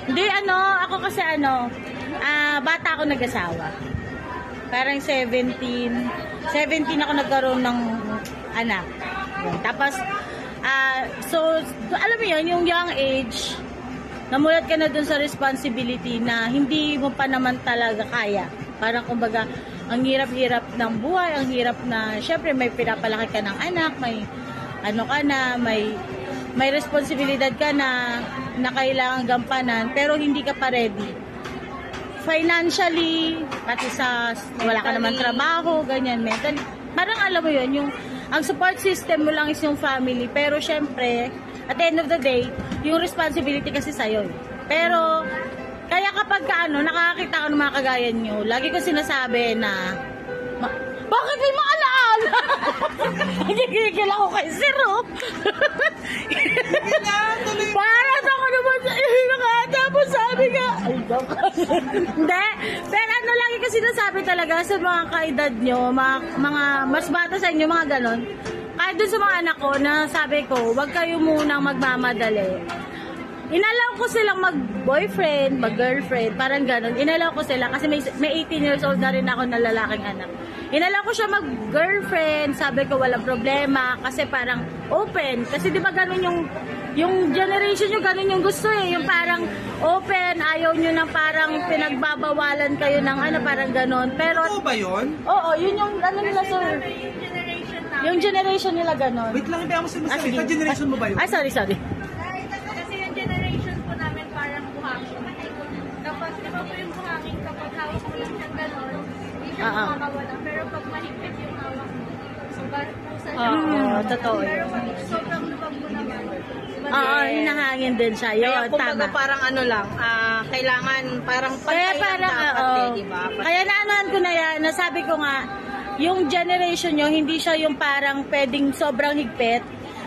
Hindi, ako kasi bata ako nag-asawa. Parang 17 ako nagkaroon ng anak. Tapos, so, alam mo yun, yung young age, namulat ka na dun sa responsibility na hindi mo pa naman talaga kaya. Parang kumbaga, ang hirap-hirap ng buhay, ang hirap na, syempre may pinapalaki ka ng anak, may may responsibilidad ka na kailangan gampanan, pero hindi ka pa ready. Financially, pati sa wala ka naman trabaho, ganyan, mentally. Parang alam mo yun, ang support system mo lang is yung family, pero syempre, at the end of the day, yung responsibility kasi sa'yo. Pero, kaya kapag nakakakita ka ng mga kagaya nyo, lagi ko sinasabi na, bakit may mga alaala? Nagigigil ako kay Sir, oh. Parang ako naman sa iyo nga. Tapos sabi ka, hindi. Pero lagi kasi sinasabi talaga sa mga kaedad nyo, mga mas bata sa inyo, mga ganon. Kahit dun sa mga anak ko, na sabi ko, huwag kayo munang magmamadali. Inalaw ko silang mag-boyfriend, mag-girlfriend, parang gano'n. Inalaw ko sila kasi may 18 years old na rin ako na lalaking anak. Inalaw ko siya mag-girlfriend, sabi ko walang problema kasi parang open. Kasi di ba gano'n yung generation nyo, gano'n yung gusto eh. Yung parang open, ayaw nyo na parang pinagbabawalan kayo ng parang gano'n. Pero, oo ba yun? Oo, yun yung nila sir. Yung generation nila gano'n. Wait lang, hindi ako sinasalita. Generation mo ba yun? Ay, sorry. Kapag, di ba po yung buhangin, kapag hawak mo lang siyang gano'n, hindi siya makakawala. Pero pag mahigpit yung hawak mo, so pusa siya. Totoo. Pero pag sobrang lubag mo naman, hinahangin din siya. Yun, kaya kumbaga parang kailangan parang pantay dapat diba? Kaya naanoan ko na yan, nasabi ko nga, yung generation nyo, hindi siya yung parang pwedeng sobrang higpit,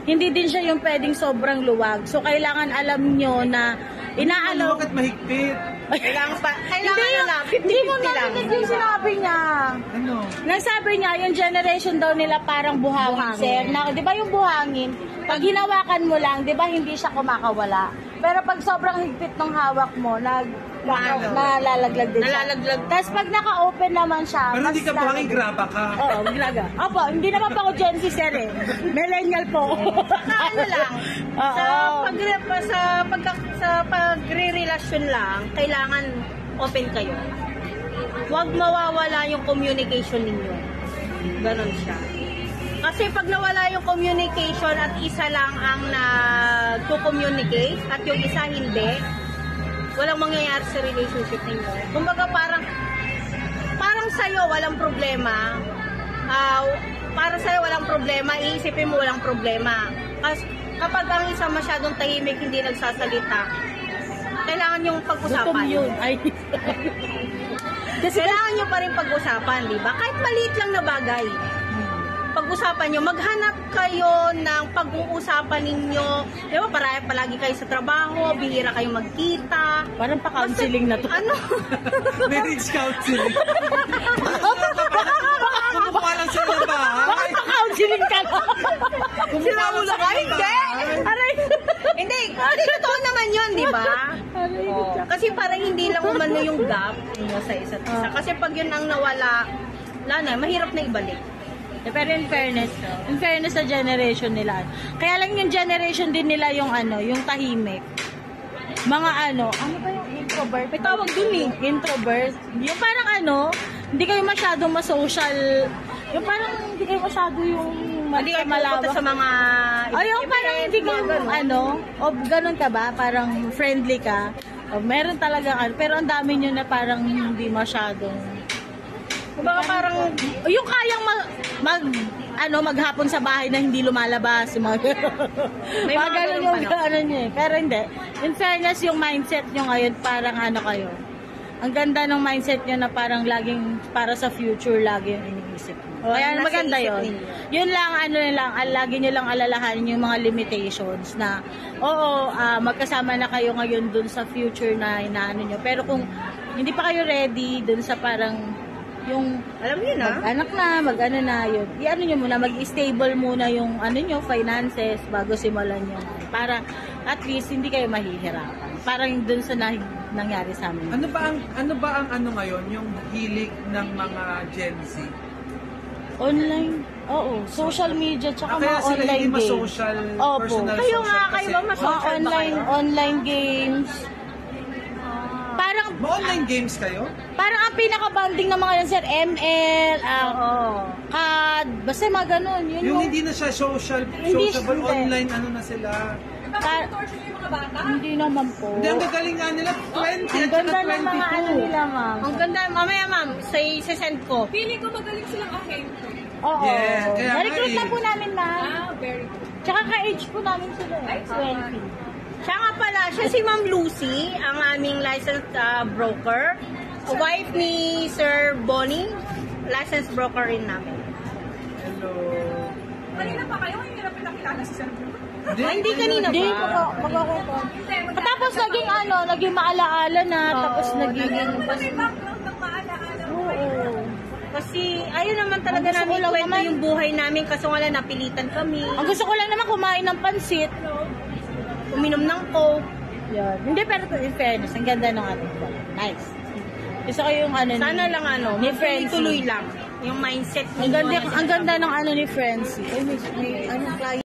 hindi din siya yung pwedeng sobrang luwag. So, kailangan alam nyo na inaalaw. Bakit mahigpit? Kailangan lang, 50-50 Hindi mo lang. narinig yung sinabi niya. Ano? Nagsabi niya, yung generation daw nila parang buhangin, sir. Na, di ba yung buhangin, pag hinawakan mo lang, di ba hindi siya kumakawala? Pero pag sobrang higpit ng hawak mo, nalalaglag din siya. Nalalaglag. Tapos pag naka-open naman siya, Pero hindi ka buhangin, graba ka. Oo, graga. Opo, hindi naman pa ako Gen Z, sir eh. Millennial po. Sa pagre-relasyon lang, kailangan open kayo. Huwag mawawala yung communication ninyo. Ganon siya. Kasi pag nawala yung communication at isa lang ang nag-communicate at yung isa hindi, walang mangyayari sa relationship ninyo. Kumbaga parang sa'yo walang problema. Para sa'yo walang problema, iisipin mo walang problema. Kasi kapag ang isa masyadong tahimik, hindi nagsasalita, kailangan yung pag-usapan. Gutom yun. Ay. Kasi kailangan nyo pa rin pag-usapan, di ba? Kahit maliit lang na bagay. Pag-usapan nyo, maghanap kayo ng pag-uusapan ninyo. Di ba, palagi kayo sa trabaho, bihira kayo magkita. Parang pa-counseling na to. Ano? Marriage counseling. Kumukuha lang sila ng bahay. Bakit pa-counseling ka na? Sila ulo ka? Hindi! Aray! Hindi, totoo naman yun, di ba? Kasi parang hindi lang umano yung gap sa isa't isa. Kasi pag yun ang nawala, mahirap na ibalik. Pero in fairness sa generation nila. Kaya lang yung generation din nila yung yung tahimik. Mga ano ba yung introvert? May tawag dun eh. Introvert. Yung parang hindi kayo masyadong ma-social. Yung parang hindi kayo masyado yung hindi kayo pupunta sa mga yung parang hindi kayo ganun ka ba? Parang friendly ka. Meron talaga pero ang dami nyo na parang hindi masyadong kumbaga parang yung kayang maghapon sa bahay na hindi lumalabas, yung mga may mga ganun yung niya eh. Pero hindi. In fairness, yung mindset nyo ngayon parang kayo. Ang ganda ng mindset nyo na parang laging para sa future lagi yung iniisip nyo. Kaya maganda yun. Yun lang, lagi nyo lang alalahanin yung mga limitations na magkasama na kayo ngayon dun sa future na inaano nyo. Pero kung hindi pa kayo ready dun sa parang yung alam niyo na mag-ano na yun. I-ano nyo muna, mag-stable muna yung nyo, finances bago simulan nyo. Para at least hindi kayo mahihirapan. parang dun sa nangyari sa amin. Ano ba ang ano ngayon, yung hilig ng mga Gen Z? Online, oo. Social media, tsaka Kaya mga sila online hindi games. ma-social, Opo. personal Kayo social nga, kayo ba Mga ma-social ba kayo? online games. Parang, Ma-online games kayo? parang ang pinaka-banding ng mga yan, sir, ML, Oo. CAD, basta mga ganun. Yun Yung hindi na siya social, Hindi sociable, siya. online, ano na sila. Hindi naman po. Hindi, ang gagaling nga nila, 20 Ang at ganda saka ng mga ano 22. nila, ma'am. Ang ganda, mamaya ma'am, send ko. Feeling ko magaling silang ahente. Oo. Yes, kaya nga Na-recruit na eh. po namin, ma'am. Very good. Tsaka ka-age po namin sila. 20. Siya nga pala, siya si Ma'am Lucy, ang aming licensed broker. Wife ni Sir Bonnie, licensed broker rin namin. Hello. Kanina pa kayo, hindi na pinakilala si Sir Blue. Hindi kanina Hindi ba? po, magkakota. Tapos naging ano, naging maalaala na, tapos naging... May background ng maalaala mo. Oo. Kasi ayun naman talaga Ang gusto namin ko lang kwento naman- yung buhay namin kaso wala napilitan kami. Ang gusto ko lang naman kumain ng pansit. Uminom ng coke. Yan. Hindi, pero in fairness, ang ganda ng ating pala. Nice. Gusto ko yung ano Sana lang ano, ni Frenzy. tuloy lang yung mindset Ang ganda ng ano ni Frenzy. Ay, may ano, client.